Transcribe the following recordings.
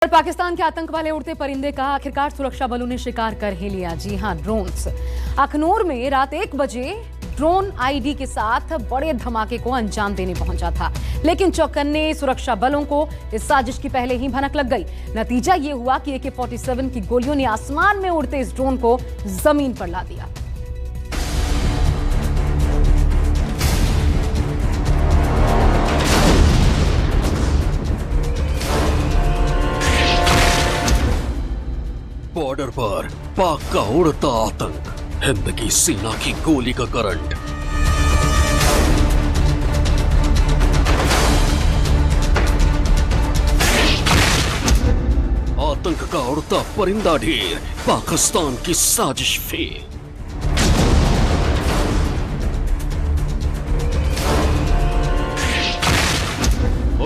पाकिस्तान के आतंक वाले उड़ते परिंदे का आखिरकार सुरक्षा बलों ने शिकार कर ही लिया। जी हां, ड्रोन्स। अखनूर में रात 1 बजे ड्रोन आईडी के साथ बड़े धमाके को अंजाम देने पहुंचा था, लेकिन चौकन्ने सुरक्षा बलों को इस साजिश की पहले ही भनक लग गई। नतीजा ये हुआ कि AK-47 की गोलियों ने आसमान में उड़ते इस ड्रोन को जमीन पर ला दिया। बॉर्डर पर पाक का उड़ता आतंक, हिंद की सेना की गोली का करंट। आतंक का उड़ता परिंदा ढेर, पाकिस्तान की साजिश फेल।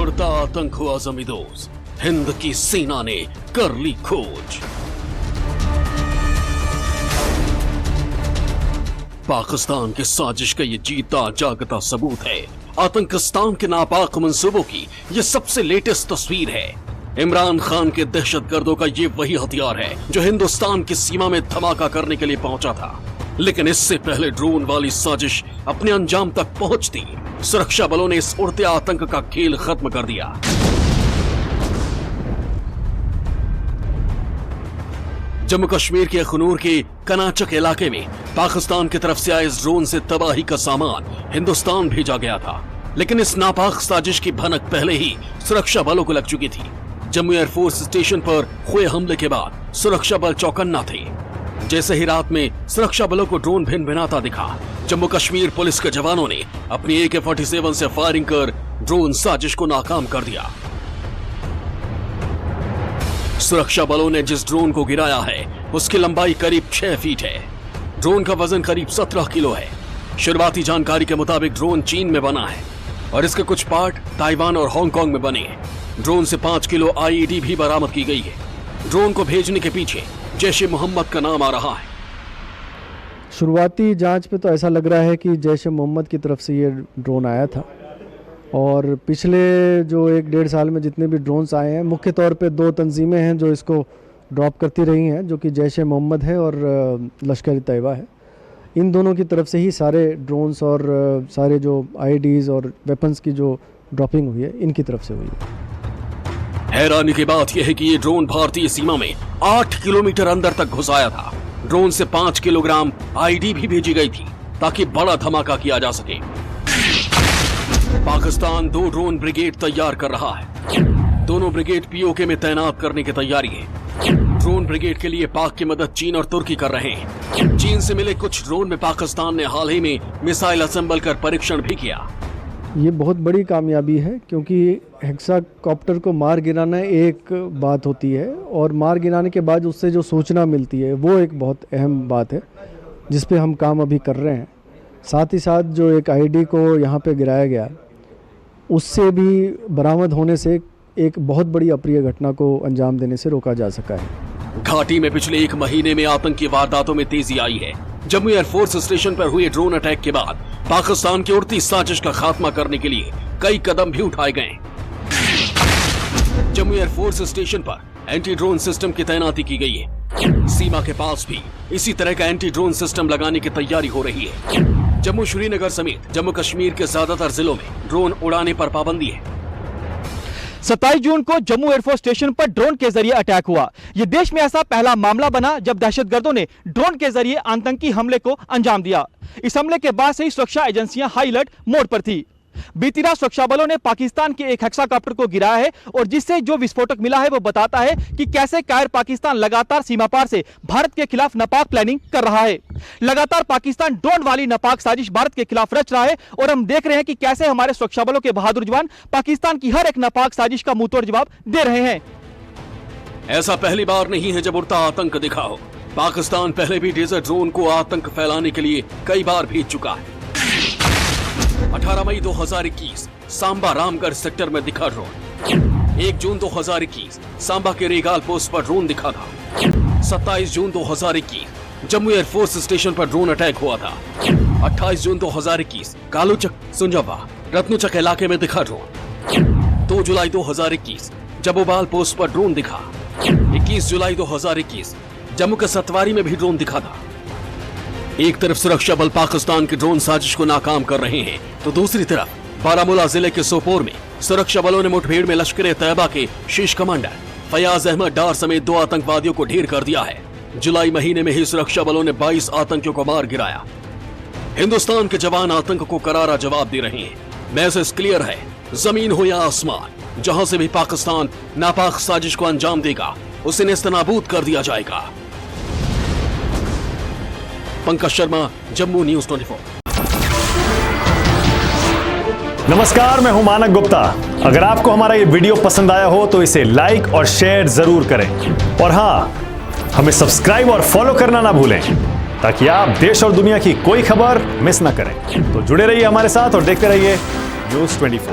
उड़ता आतंक हुआ जमींदोज, हिंद की सेना ने कर ली खोज। पाकिस्तान के साजिश का ये जीता जागता सबूत है। आतंकिस्तान के नापाक मंसूबों की ये सबसे लेटेस्ट तस्वीर है। इमरान खान के दहशतगर्दों का ये वही हथियार है जो हिंदुस्तान की सीमा में धमाका करने के लिए पहुंचा था, लेकिन इससे पहले ड्रोन वाली साजिश अपने अंजाम तक पहुंचती, सुरक्षा बलों ने इस उड़ते आतंक का खेल खत्म कर दिया। जम्मू कश्मीर के अखनूर के कनाचक इलाके में पाकिस्तान की तरफ से आए इस ड्रोन से तबाही का सामान हिंदुस्तान भेजा गया था, लेकिन इस नापाक साजिश की भनक पहले ही सुरक्षा बलों को लग चुकी थी। जम्मू एयरफोर्स स्टेशन पर हुए हमले के बाद सुरक्षा बल चौकन्ना थे। जैसे ही रात में सुरक्षा बलों को ड्रोन भिनभिनाता दिखा, जम्मू कश्मीर पुलिस के जवानों ने अपनी AK-47 से फायरिंग कर ड्रोन साजिश को नाकाम कर दिया। सुरक्षा बलों ने जिस ड्रोन को गिराया है उसकी लंबाई करीब 6 फीट है। ड्रोन का वजन करीब 17 किलो है। शुरुआती जानकारी के मुताबिक ड्रोन चीन में बना है और इसके कुछ पार्ट ताइवान और हांगकांग में बने हैं। ड्रोन से 5 किलो IED भी बरामद की गई है। ड्रोन को भेजने के पीछे जैश-ए-मोहम्मद का नाम आ रहा है। शुरुआती जांच पे तो ऐसा लग रहा है कि जैश-ए-मोहम्मद की तरफ से ये ड्रोन आया था, और पिछले जो 1-1.5 साल में जितने भी ड्रोन्स आए हैं, मुख्य तौर पे 2 तंजीमें हैं जो इसको ड्रॉप करती रही हैं, जो कि जैश-ए-मोहम्मद है और लश्कर-ए-तैयबा है। इन दोनों की तरफ से ही सारे ड्रोन्स और सारे जो IEDs और वेपन्स की जो ड्रॉपिंग हुई है, इनकी तरफ से हुई है। हैरानी की बात यह है कि ये ड्रोन भारतीय सीमा में 8 किलोमीटर अंदर तक घुस आया था। ड्रोन से 5 किलोग्राम IED भी भेजी गई थी ताकि बड़ा धमाका किया जा सके। पाकिस्तान 2 ड्रोन ब्रिगेड तैयार कर रहा है। दोनों ब्रिगेड POK में तैनात करने की तैयारी है। ड्रोन ब्रिगेड के लिए पाक की मदद चीन और तुर्की कर रहे हैं। चीन से मिले कुछ ड्रोन में पाकिस्तान ने हाल ही में मिसाइल असेंबल कर परीक्षण भी किया। ये बहुत बड़ी कामयाबी है, क्योंकि हेक्साकॉप्टर को मार गिराना एक बात होती है और मार गिराने के बाद उससे जो सूचना मिलती है वो एक बहुत अहम बात है, जिस पे हम काम अभी कर रहे हैं। साथ ही साथ जो एक IED को यहाँ पे गिराया गया, उससे भी बरामद होने से एक बहुत बड़ी अप्रिय घटना को अंजाम देने से रोका जा सका है। घाटी में पिछले 1 महीने में आतंकी वारदातों में तेजी आई है। जम्मू एयरफोर्स स्टेशन पर हुए ड्रोन अटैक के बाद पाकिस्तान की उड़ती साजिश का खात्मा करने के लिए कई कदम भी उठाए गए। जम्मू एयरफोर्स स्टेशन पर एंटी ड्रोन सिस्टम की तैनाती की गई है। सीमा के पास भी इसी तरह का एंटी ड्रोन सिस्टम लगाने की तैयारी हो रही है। जम्मू श्रीनगर समेत जम्मू कश्मीर के ज्यादातर जिलों में ड्रोन उड़ाने पर पाबंदी है। 27 जून को जम्मू एयरफोर्स स्टेशन पर ड्रोन के जरिए अटैक हुआ। यह देश में ऐसा पहला मामला बना जब दहशतगर्दों ने ड्रोन के जरिए आतंकी हमले को अंजाम दिया। इस हमले के बाद से ही सुरक्षा एजेंसियां हाई अलर्ट मोड पर थी। बीती रात सुरक्षा बलों ने पाकिस्तान के एक हेक्साकॉप्टर को गिराया है, और जिससे जो विस्फोटक मिला है वो बताता है कि कैसे कायर पाकिस्तान लगातार सीमा पार से भारत के खिलाफ नापाक प्लानिंग कर रहा है। लगातार पाकिस्तान ड्रोन वाली नापाक साजिश भारत के खिलाफ रच रहा है, और हम देख रहे हैं कि कैसे हमारे सुरक्षा बलों के बहादुर जवान पाकिस्तान की हर एक नापाक साजिश का मुंहतोड़ जवाब दे रहे हैं। ऐसा पहली बार नहीं है जब उड़ता आतंक दिखा हो। पाकिस्तान पहले भी डेजर्ट ड्रोन को आतंक फैलाने के लिए कई बार भेज चुका है। 18 मई 2021 सांबा रामगढ़ सेक्टर में दिखा ड्रोन। 1 जून 2021 सांबा के रेगाल पोस्ट पर ड्रोन दिखा था। 27 जून 2021 जम्मू एयरफोर्स स्टेशन पर ड्रोन अटैक हुआ था। 28 जून 2021 कालूचक सुंजावा रत्नुचक इलाके में दिखा ड्रोन। 2 जुलाई 2021 जब उबाल पोस्ट पर ड्रोन दिखा। 21 जुलाई 2021 जम्मू के सतवारी में भी ड्रोन दिखा था। एक तरफ सुरक्षा बल पाकिस्तान की ड्रोन साजिश को नाकाम कर रहे हैं, तो दूसरी तरफ बारामूला जिले के सोपोर में सुरक्षा बलों ने मुठभेड़ में लश्कर-ए-तैयबा के शीर्ष कमांडर फयाज अहमद डार समेत 2 आतंकवादियों को ढेर कर दिया है। जुलाई महीने में ही सुरक्षा बलों ने 22 आतंकियों को मार गिराया। हिंदुस्तान के जवान आतंक को करारा जवाब दे रहे हैं। मैसेज क्लियर है, जमीन हो या आसमान, जहां से भी पाकिस्तान नापाक साजिश को अंजाम देगा, उसे नेस्तनाबूद कर दिया जाएगा। पंकज शर्मा, जम्मू न्यूज़ 24। नमस्कार, मैं हूं मानक गुप्ता। अगर आपको हमारा ये वीडियो पसंद आया हो तो इसे लाइक और शेयर जरूर करें, और हां, हमें सब्सक्राइब और फॉलो करना ना भूलें, ताकि आप देश और दुनिया की कोई खबर मिस ना करें। तो जुड़े रहिए हमारे साथ और देखते रहिए न्यूज़ 24।